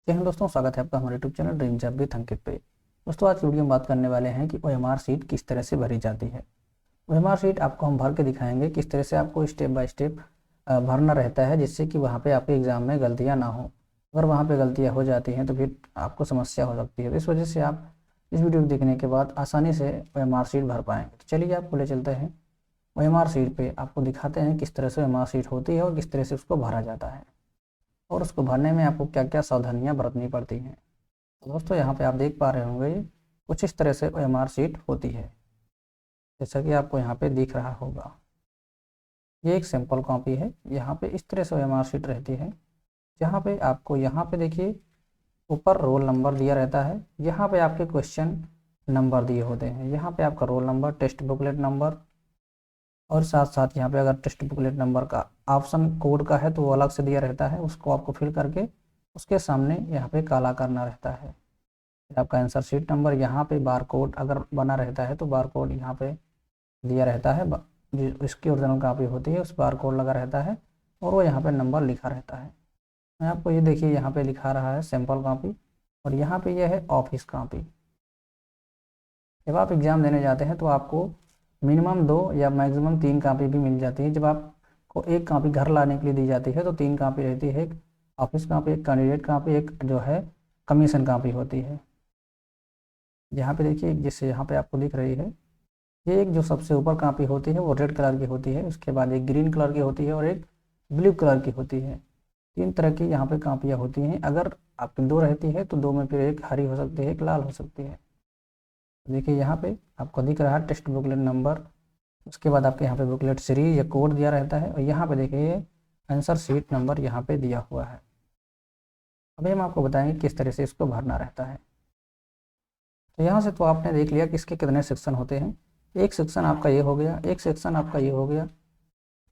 जय हिंद दोस्तों, स्वागत है आपका हमारे YouTube channel dream job with Ankit पे। दोस्तों, आज की वीडियो में बात करने वाले हैं कि ओएमआर सीट किस तरह से भरी जाती है। ओएमआर सीट आपको हम भर के दिखाएंगे किस तरह से आपको स्टेप बाय स्टेप भरना रहता है, जिससे कि वहाँ पे आपके एग्जाम में गलतियाँ ना हो। अगर वहाँ पे गलतियाँ हो जाती हैं तो फिर आपको समस्या हो सकती है। तो इस वजह से आप इस वीडियो को देखने के बाद आसानी से ओएमआर सीट भर पाएंगे। तो चलिए आपको ले चलते हैं ओएमआर सीट पे, आपको दिखाते हैं किस तरह से ओएमआर सीट होती है और किस तरह से उसको भरा जाता है और उसको भरने में आपको क्या क्या सावधानियां बरतनी पड़ती हैं। तो दोस्तों, यहाँ पे आप देख पा रहे होंगे ये कुछ इस तरह से ओएमआर सीट होती है, जैसा कि आपको यहाँ पे दिख रहा होगा। ये एक सैंपल कॉपी है। यहाँ पे इस तरह से ओएमआर सीट रहती है, जहाँ पे आपको यहाँ पे देखिए ऊपर रोल नंबर दिया रहता है, यहाँ पे आपके क्वेश्चन नंबर दिए होते हैं, यहाँ पे आपका roll number, test booklet number और साथ साथ यहाँ पे अगर टेस्ट बुकलेट नंबर का ऑप्शन कोड का है तो वो अलग से दिया रहता है, उसको आपको फिल करके उसके सामने यहाँ पे काला करना रहता है। फिर आपका आंसर शीट नंबर, यहाँ पे बार कोड अगर बना रहता है तो बार कोड यहाँ पे दिया रहता है, जो इसकी ओरिजिनल कॉपी होती है उस बार कोड लगा रहता है और वो यहाँ पे नंबर लिखा रहता है। मैं आपको ये देखिए यहाँ पे लिखा रहा है सैम्पल कॉपी और यहाँ पे यह है ऑफिस कॉपी। जब आप एग्ज़ाम देने जाते हैं तो आपको मिनिमम 2 या मैक्सिमम 3 कापी भी मिल जाती है। जब आपको एक कापी घर लाने के लिए दी जाती है तो 3 कापी रहती है, एक ऑफिस कापी, एक कैंडिडेट कापी, एक जो है कमीशन कापी होती है। यहाँ पे देखिए, जैसे यहाँ पे आपको दिख रही है, ये एक जो सबसे ऊपर कापी होती है वो रेड कलर की होती है, उसके बाद एक ग्रीन कलर की होती है और एक ब्लू कलर की होती है। 3 तरह की यहाँ पे कापियाँ होती हैं। अगर आपकी 2 रहती है तो 2 में फिर एक हरी हो सकती है, एक लाल हो सकती है। देखिए यहाँ पे आपको दिख रहा है टेस्ट बुकलेट नंबर, उसके बाद आपके यहाँ पे बुकलेट सीरीज या कोड दिया रहता है और यहाँ पे देखिए आंसर शीट नंबर यहाँ पे दिया हुआ है। अभी हम आपको बताएंगे किस तरह से इसको भरना रहता है। तो यहाँ से तो आपने देख लिया कि इसके कितने सेक्शन होते हैं। एक सेक्शन आपका ये हो गया, एक सेक्शन आपका ये हो गया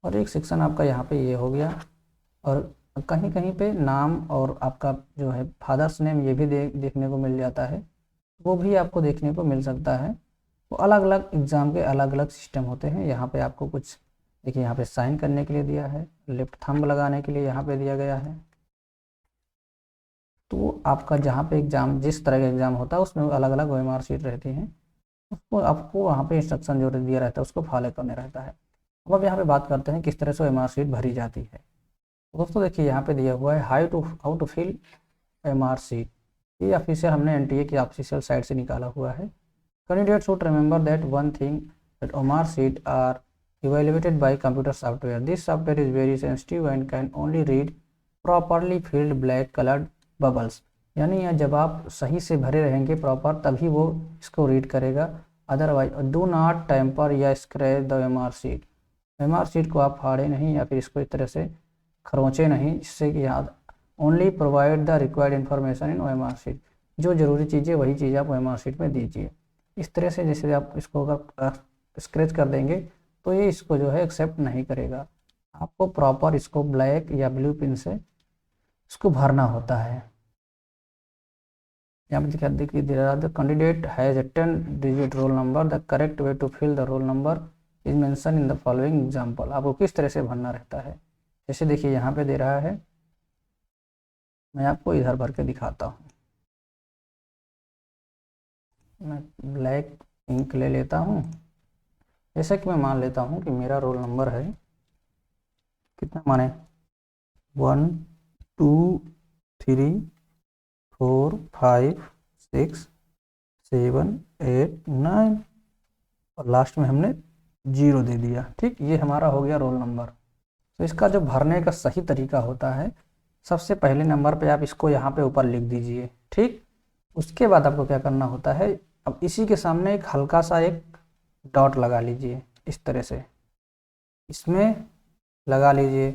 और एक सेक्शन आपका यहाँ पे ये हो गया। और कहीं कहीं पे नाम और आपका जो है फादर्स नेम ये भी देखने को मिल जाता है, वो भी आपको देखने को मिल सकता है। वो अलग अलग एग्ज़ाम के अलग अलग सिस्टम होते हैं। यहाँ पे आपको कुछ देखिए, यहाँ पे साइन करने के लिए दिया है, लेफ्ट थंब लगाने के लिए यहाँ पे दिया गया है। तो आपका जहाँ पे एग्ज़ाम, जिस तरह का एग्ज़ाम होता है उसमें अलग अलग ओएमआर शीट रहती हैं, उसको आपको वहाँ पे इंस्ट्रक्शन जो दिया रहता है उसको फॉलो करने रहता है। अब यहाँ पे बात करते हैं किस तरह से ओएमआर शीट भरी जाती है। तो दोस्तों देखिए, यहाँ पे दिया हुआ है how to fill OMR sheet. ये ऑफिशियल हमने एनटीए की ऑफिशियल साइट से निकाला हुआ है। Candidates should remember that one thing, that OMR sheet are evaluated by computer software. This software is very sensitive and can only read properly filled black colored bubbles. यानी जब आप सही से भरे रहेंगे प्रॉपर तभी वो इसको रीड करेगा। अदरवाइज डू नॉट टेम्पर या scratch the OMR sheet. OMR sheet को आप फाड़े नहीं या फिर इसको इस तरह से खरोंचे नहीं, जिससे कि याद only provide the required information in OMR sheet. जो जरूरी चीज़ें वही चीज़ आप ओएमआर शीट में दीजिए। इस तरह से जैसे आप इसको अगर स्क्रैच कर देंगे तो ये इसको जो है एक्सेप्ट नहीं करेगा। आपको प्रॉपर इसको ब्लैक या ब्लू पेन से इसको भरना होता है। यहाँ पे देखिए, the candidate has 10 digit roll number, the correct way to fill the roll number is mention in the following example. आपको किस तरह से भरना रहता है, जैसे देखिए यहाँ पे दे रहा है, मैं आपको इधर भर के दिखाता हूँ। मैं ब्लैक इंक ले लेता हूँ। जैसा कि मैं मान लेता हूँ कि मेरा रोल नंबर है कितना, माने 1 2 3 4 5 6 7 8 9 और लास्ट में हमने 0 दे दिया। ठीक, ये हमारा हो गया रोल नंबर। तो इसका जो भरने का सही तरीका होता है, सबसे पहले नंबर पे आप इसको यहाँ पे ऊपर लिख दीजिए। ठीक, उसके बाद आपको क्या करना होता है, अब इसी के सामने एक हल्का सा एक डॉट लगा लीजिए, इस तरह से इसमें लगा लीजिए,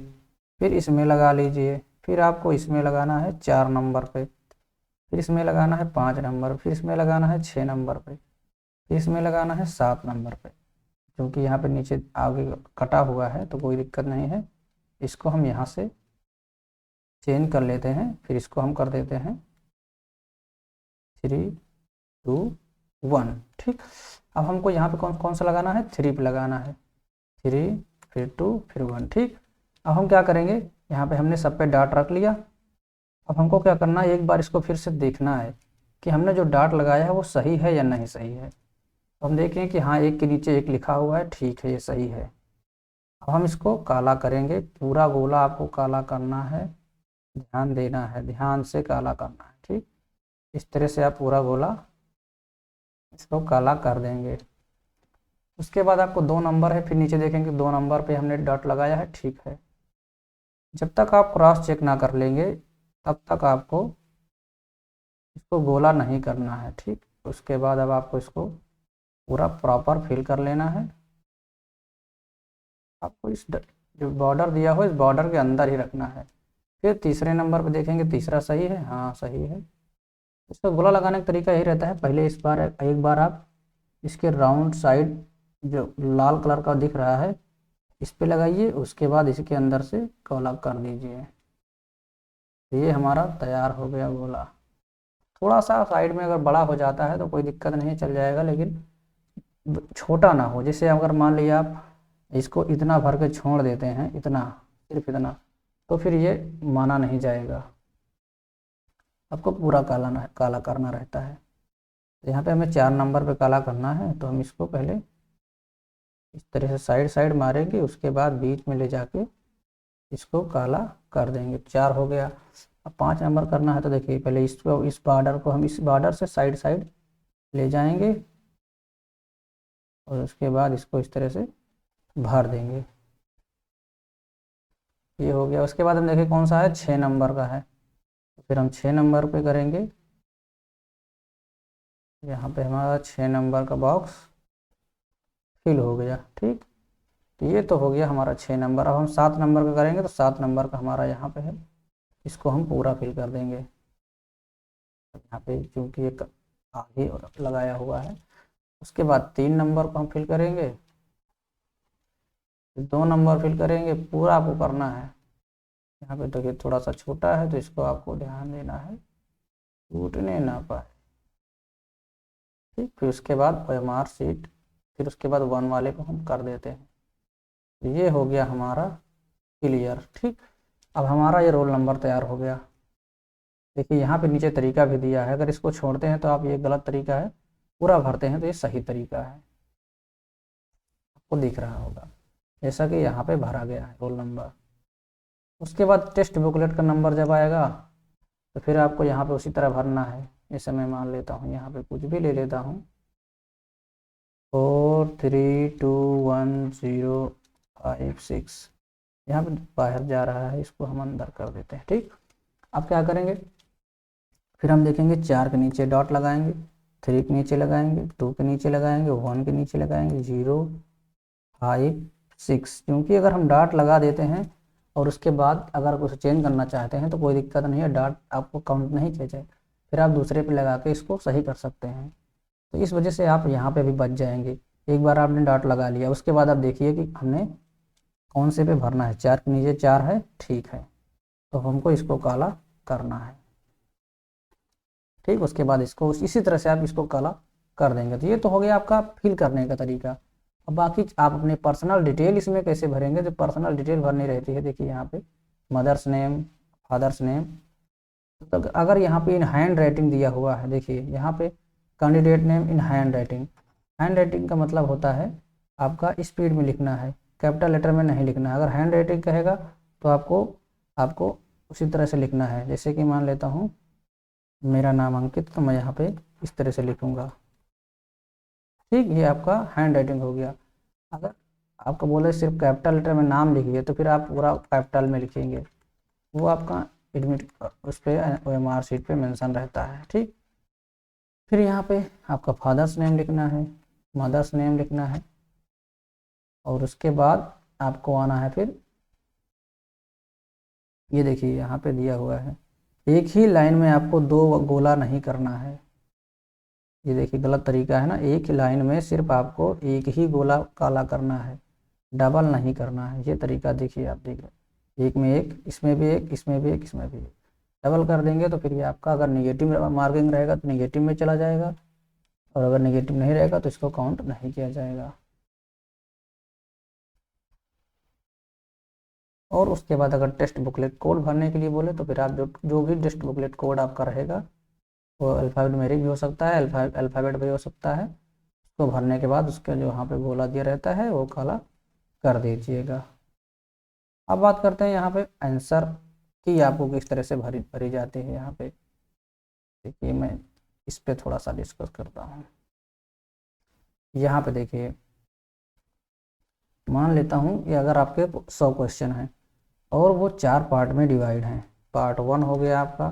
फिर इसमें लगा लीजिए, फिर आपको इसमें लगाना है 4 नंबर पे, फिर इसमें लगाना है 5 नंबर, फिर इसमें लगाना है 6 नंबर पे, फिर इसमें लगाना है 7 नंबर पे। क्योंकि यहाँ पे नीचे आगे कटा हुआ है तो कोई दिक्कत नहीं है, इसको हम यहाँ से चेंज कर लेते हैं। फिर इसको हम कर देते हैं 3 2 1। ठीक, अब हमको यहाँ पे कौन कौन सा लगाना है, 3 पे लगाना है, 3 फिर 2 फिर 1। ठीक, अब हम क्या करेंगे, यहाँ पे हमने सब पे डॉट रख लिया अब हमको क्या करना है, एक बार इसको फिर से देखना है कि हमने जो डॉट लगाया है वो सही है या नहीं सही है। तो हम देखें कि हाँ, एक के नीचे एक लिखा हुआ है, ठीक है, ये सही है। अब हम इसको काला करेंगे, पूरा गोला आपको काला करना है, ध्यान देना है, ध्यान से काला करना है, ठीक। इस तरह से आप पूरा गोला इसको काला कर देंगे। उसके बाद आपको 2 नंबर है, फिर नीचे देखेंगे 2 नंबर पे हमने डॉट लगाया है, ठीक है। जब तक आप क्रॉस चेक ना कर लेंगे तब तक आपको इसको गोला नहीं करना है, ठीक। उसके बाद अब आपको इसको पूरा प्रॉपर फिल कर लेना है। आपको इस जो बॉर्डर दिया हो इस बॉर्डर के अंदर ही रखना है। फिर तीसरे नंबर पे देखेंगे, तीसरा सही है, हाँ सही है। इसका गोला लगाने का तरीका यही रहता है, पहले इस बार एक बार आप इसके राउंड साइड जो लाल कलर का दिख रहा है इस पे लगाइए, उसके बाद इसके अंदर से गोला कर दीजिए। ये हमारा तैयार हो गया गोला। थोड़ा सा साइड में अगर बड़ा हो जाता है तो कोई दिक्कत नहीं, चल जाएगा, लेकिन छोटा ना हो। जैसे अगर मान लिया आप इसको इतना भर के छोड़ देते हैं, इतना, सिर्फ इतना, तो फिर ये माना नहीं जाएगा। आपको पूरा काला करना रहता है। यहाँ पे हमें 4 नंबर पे काला करना है, तो हम इसको पहले इस तरह से साइड साइड मारेंगे, उसके बाद बीच में ले जाके इसको काला कर देंगे। 4 हो गया। अब 5 नंबर करना है, तो देखिए पहले इसको, इस बॉर्डर को हम इस बॉर्डर से साइड साइड ले जाएंगे और उसके बाद इसको इस तरह से भर देंगे। ये हो गया। उसके बाद हम देखें कौन सा है, 6 नंबर का है, तो फिर हम 6 नंबर पे करेंगे। यहाँ पे हमारा 6 नंबर का बॉक्स फिल हो गया, ठीक। तो ये तो हो गया हमारा 6 नंबर। अब हम 7 नंबर का करेंगे, तो 7 नंबर का हमारा यहाँ पे है, इसको हम पूरा फिल कर देंगे। यहाँ पे चूँकि एक आगे लगाया हुआ है। उसके बाद 3 नंबर को हम फिल करेंगे, 2 नंबर फिल करेंगे, पूरा आपको करना है। यहाँ पे देखिए थोड़ा सा छोटा है, तो इसको आपको ध्यान देना है टूटने ना पाए, ठीक। फिर उसके बाद OMR शीट, फिर उसके बाद 1 वाले को हम कर देते हैं। तो ये हो गया हमारा क्लियर, ठीक। अब हमारा ये रोल नंबर तैयार हो गया। देखिए यहाँ पे नीचे तरीका भी दिया है, अगर इसको छोड़ते हैं तो आप ये गलत तरीका है, पूरा भरते हैं तो ये सही तरीका है, आपको दिख रहा होगा, जैसा कि यहाँ पे भरा गया है रोल नंबर। उसके बाद टेस्ट बुकलेट का नंबर जब आएगा तो फिर आपको यहाँ पे उसी तरह भरना है। जैसे मैं मान लेता हूँ, यहाँ पे कुछ भी ले लेता हूँ, 4321056, यहाँ पे बाहर जा रहा है, इसको हम अंदर कर देते हैं, ठीक। अब क्या करेंगे, फिर हम देखेंगे 4 के नीचे डॉट लगाएंगे, 3 के नीचे लगाएंगे, 2 के नीचे लगाएंगे, 1 के नीचे लगाएंगे, 0 5 6। क्योंकि अगर हम डॉट लगा देते हैं और उसके बाद अगर कुछ चेंज करना चाहते हैं तो कोई दिक्कत नहीं है, डॉट आपको काउंट नहीं किया जाए, फिर आप दूसरे पे लगा के इसको सही कर सकते हैं। तो इस वजह से आप यहाँ पे भी बच जाएंगे। एक बार आपने डॉट लगा लिया, उसके बाद आप देखिए कि हमने कौन से पे भरना है। 4 के नीचे 4 है, ठीक है, तो हमको इसको काला करना है, ठीक। उसके बाद इसको इसी तरह से आप इसको काला कर देंगे। तो ये तो हो गया आपका फिल करने का तरीका। अब बाकी आप अपने पर्सनल डिटेल इसमें कैसे भरेंगे, जो पर्सनल डिटेल भरनी रहती है, देखिए यहाँ पे मदर्स नेम, फादर्स नेम। तो अगर यहाँ पे इन हैंड राइटिंग दिया हुआ है, देखिए यहाँ पे candidate name in hand writing. Hand writing का मतलब होता है आपका स्पीड में लिखना है, कैपिटल लेटर में नहीं लिखना है। अगर हैंड राइटिंग कहेगा तो आपको आपको उसी तरह से लिखना है। जैसे कि मान लेता हूँ मेरा नाम अंकित, तो मैं यहाँ पे इस तरह से लिखूँगा, ठीक। ये आपका हैंड राइटिंग हो गया। अगर आपको बोले सिर्फ कैपिटल लेटर में नाम लिखिए तो फिर आप पूरा कैपिटल में लिखेंगे, वो आपका एडमिट उस पर OMR शीट पे मेंशन रहता है, ठीक। फिर यहाँ पे आपका फादर्स नेम लिखना है, मदर्स नेम लिखना है, और उसके बाद आपको आना है फिर ये देखिए यहाँ पे दिया हुआ है, एक ही लाइन में आपको 2 गोला नहीं करना है। ये देखिए गलत तरीका है ना, एक ही लाइन में सिर्फ आपको एक ही गोला काला करना है, डबल नहीं करना है। ये तरीका देखिए, आप देखिए एक में एक, इसमें भी एक, इसमें भी एक, इसमें भी एक। डबल कर देंगे तो फिर ये आपका अगर निगेटिव मार्किंग रहेगा तो निगेटिव में चला जाएगा, और अगर निगेटिव नहीं रहेगा तो इसको काउंट नहीं किया जाएगा। और उसके बाद अगर टेस्ट बुकलेट कोड भरने के लिए बोले तो फिर आप जो भी टेस्ट बुकलेट कोड आपका रहेगा वो अल्फ़ान्यूमेरिक भी हो सकता है, अल्फ़ाबेट भी हो सकता है। उसको भरने के बाद उसका जो यहाँ पे गोला दिया रहता है वो काला कर दीजिएगा। अब बात करते हैं यहाँ पे आंसर की आपको किस तरह से भरी भरी जाती है। यहाँ पे देखिए मैं इस पे थोड़ा सा डिस्कस करता हूँ। यहाँ पे देखिए मान लेता हूँ कि अगर आपके 100 क्वेश्चन हैं और वो 4 पार्ट में डिवाइड हैं। पार्ट 1 हो गया आपका,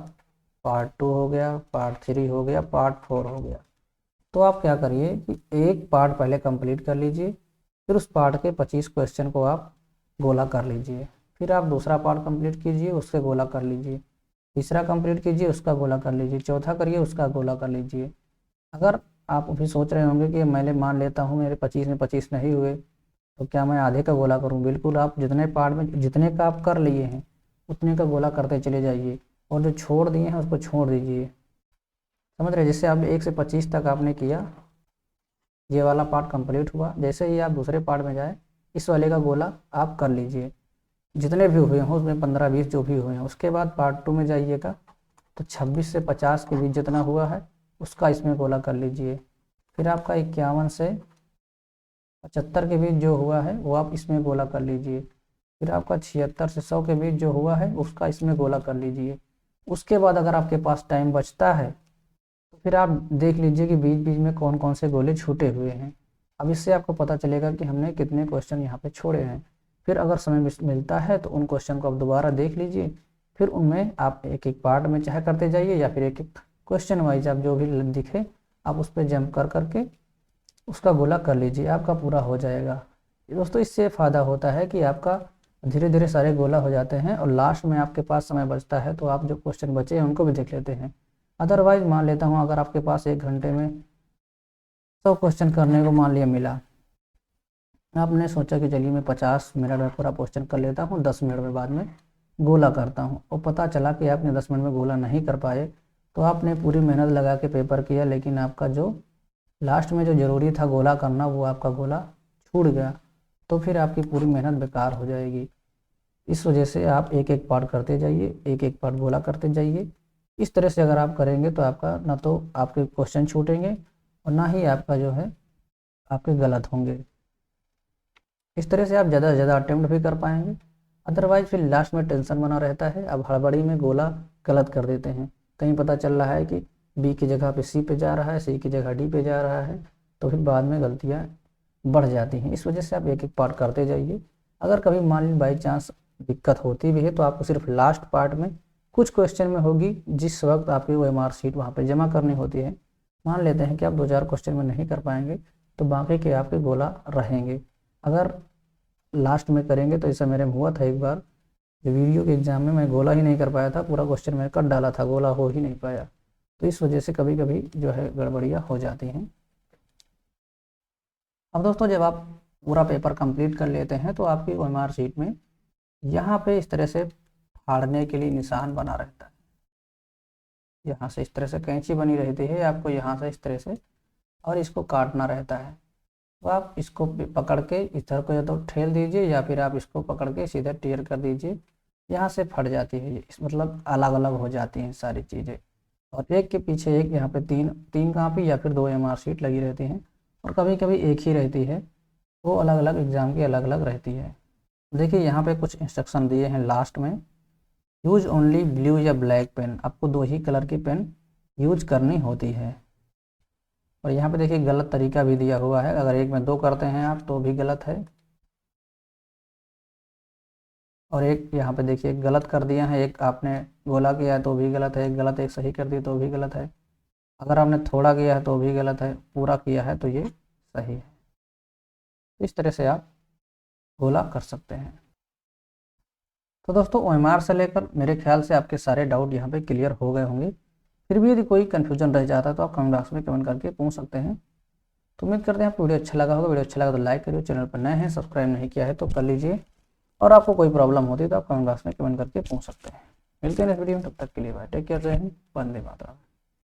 पार्ट 2 हो गया, पार्ट 3 हो गया, पार्ट 4 हो गया। तो आप क्या करिए कि एक पार्ट पहले कंप्लीट कर लीजिए, फिर उस पार्ट के 25 क्वेश्चन को आप गोला कर लीजिए, फिर आप दूसरा पार्ट कंप्लीट कीजिए, उससे गोला कर लीजिए, तीसरा कंप्लीट कीजिए, उसका गोला कर लीजिए, चौथा करिए, उसका गोला कर लीजिए। अगर आप अभी सोच रहे होंगे कि मैंने मान लेता हूँ मेरे 25 में 25 नहीं हुए तो क्या मैं आधे का गोला करूँ? बिल्कुल, आप जितने पार्ट में जितने का आप कर लिए हैं उतने का गोला करते चले जाइए और जो छोड़ दिए हैं उसको छोड़ दीजिए। समझ रहे? जैसे आप 1 से 25 तक आपने किया, ये वाला पार्ट कंप्लीट हुआ, जैसे ही आप दूसरे पार्ट में जाए इस वाले का गोला आप कर लीजिए, जितने भी हुए हों उसमें 15-20 जो भी हुए हैं। उसके बाद पार्ट 2 में जाइएगा तो 26 से 50 के बीच जितना हुआ है उसका इसमें गोला कर लीजिए। फिर आपका 51 से 75 के बीच जो हुआ है वो आप इसमें गोला कर लीजिए। फिर आपका 76 से 100 के बीच जो हुआ है उसका इसमें गोला कर लीजिए। उसके बाद अगर आपके पास टाइम बचता है तो फिर आप देख लीजिए कि बीच बीच में कौन कौन से गोले छूटे हुए हैं। अब इससे आपको पता चलेगा कि हमने कितने क्वेश्चन यहाँ पे छोड़े हैं। फिर अगर समय मिलता है तो उन क्वेश्चन को आप दोबारा देख लीजिए, फिर उनमें आप एक एक पार्ट में चाहे करते जाइए या फिर एक एक क्वेश्चन वाइज आप जो भी दिखे आप उस पर जंप कर करके उसका गोला कर लीजिए, आपका पूरा हो जाएगा। दोस्तों इससे फ़ायदा होता है कि आपका धीरे धीरे सारे गोला हो जाते हैं और लास्ट में आपके पास समय बचता है तो आप जो क्वेश्चन बचे हैं उनको भी देख लेते हैं। अदरवाइज मान लेता हूँ अगर आपके पास 1 घंटे में 100 क्वेश्चन करने को मान लिया मिला, आपने सोचा कि चलिए मैं 50 मिनट में पूरा क्वेश्चन कर लेता हूँ, 10 मिनट में बाद में गोला करता हूँ, और पता चला कि आपने 10 मिनट में गोला नहीं कर पाए तो आपने पूरी मेहनत लगा के पेपर किया लेकिन आपका जो लास्ट में जो ज़रूरी था गोला करना वो आपका गोला छूट गया, तो फिर आपकी पूरी मेहनत बेकार हो जाएगी। इस वजह से आप एक एक पार्ट करते जाइए, एक एक पार्ट गोला करते जाइए। इस तरह से अगर आप करेंगे तो आपका ना तो आपके क्वेश्चन छूटेंगे और ना ही आपका जो है आपके गलत होंगे। इस तरह से आप ज़्यादा से ज़्यादा अटेम्प्ट भी कर पाएंगे। अदरवाइज फिर लास्ट में टेंशन बना रहता है, अब हड़बड़ी में गोला गलत कर देते हैं, कहीं पता चल रहा है कि बी की जगह पे सी पे जा रहा है, सी की जगह डी पे जा रहा है, तो फिर बाद में गलतियाँ बढ़ जाती हैं। इस वजह से आप एक एक पार्ट करते जाइए। अगर कभी मान लीजिए बाई चांस दिक्कत होती भी है तो आपको सिर्फ लास्ट पार्ट में कुछ क्वेश्चन में होगी, जिस वक्त आपकी OMR शीट वहाँ पे जमा करनी होती है। मान लेते हैं कि आप 2-4 क्वेश्चन में नहीं कर पाएंगे तो बाकी के आपके गोला रहेंगे। अगर लास्ट में करेंगे तो ऐसा मेरे में हुआ था एक बार, जो वीडियो के एग्ज़ाम में मैं गोला ही नहीं कर पाया था, पूरा क्वेश्चन मैंने कर डाला था, गोला हो ही नहीं पाया। तो इस वजह से कभी कभी जो है गड़बड़ियाँ हो जाती हैं। अब दोस्तों जब आप पूरा पेपर कंप्लीट कर लेते हैं तो आपकी OMR शीट में यहाँ पे इस तरह से फाड़ने के लिए निशान बना रहता है। यहाँ से इस तरह से कैंची बनी रहती है, आपको यहाँ से इस तरह से और इसको काटना रहता है। तो आप इसको पकड़ के इधर को या तो ठेल दीजिए या फिर आप इसको पकड़ के सीधा टीयर कर दीजिए। यहाँ से फट जाती है, इस मतलब अलग अलग हो जाती हैं सारी चीज़ें, और एक के पीछे एक यहाँ पे तीन कापी या फिर 2 OMR शीट लगी रहती हैं, और कभी कभी एक ही रहती है, वो अलग अलग एग्ज़ाम की अलग अलग रहती है। देखिए यहाँ पे कुछ इंस्ट्रक्शन दिए हैं लास्ट में, यूज ओनली ब्लू या ब्लैक पेन, आपको 2 ही कलर की पेन यूज करनी होती है। और यहाँ पे देखिए गलत तरीका भी दिया हुआ है, अगर एक में 2 करते हैं आप तो भी गलत है, और एक यहाँ पे देखिए गलत कर दिया है, एक आपने गोला किया है तो भी गलत है, एक गलत एक सही कर दी तो भी गलत है, अगर आपने थोड़ा किया है तो भी गलत है, पूरा किया है तो ये सही है। इस तरह से आप गोला कर सकते हैं। तो दोस्तों OMR से लेकर मेरे ख्याल से आपके सारे डाउट यहाँ पे क्लियर हो गए होंगे। फिर भी यदि कोई कन्फ्यूजन रह जाता है तो आप कमेंट बॉक्स में कमेंट करके पूछ सकते हैं। तो उम्मीद करते हैं आपको वीडियो अच्छा लगा होगा। वीडियो अच्छा लगा तो लाइक करिए, चैनल पर नए हैं सब्सक्राइब नहीं किया है तो कर लीजिए, और आपको कोई प्रॉब्लम होती है तो आप कमेंट बॉक्स में कमेंट करके पूछ सकते हैं। मिलते हैं नेक्स्ट वीडियो में, तब तक के लिए बाय, टेक केयर, जय हिंद, वंदे मातरम।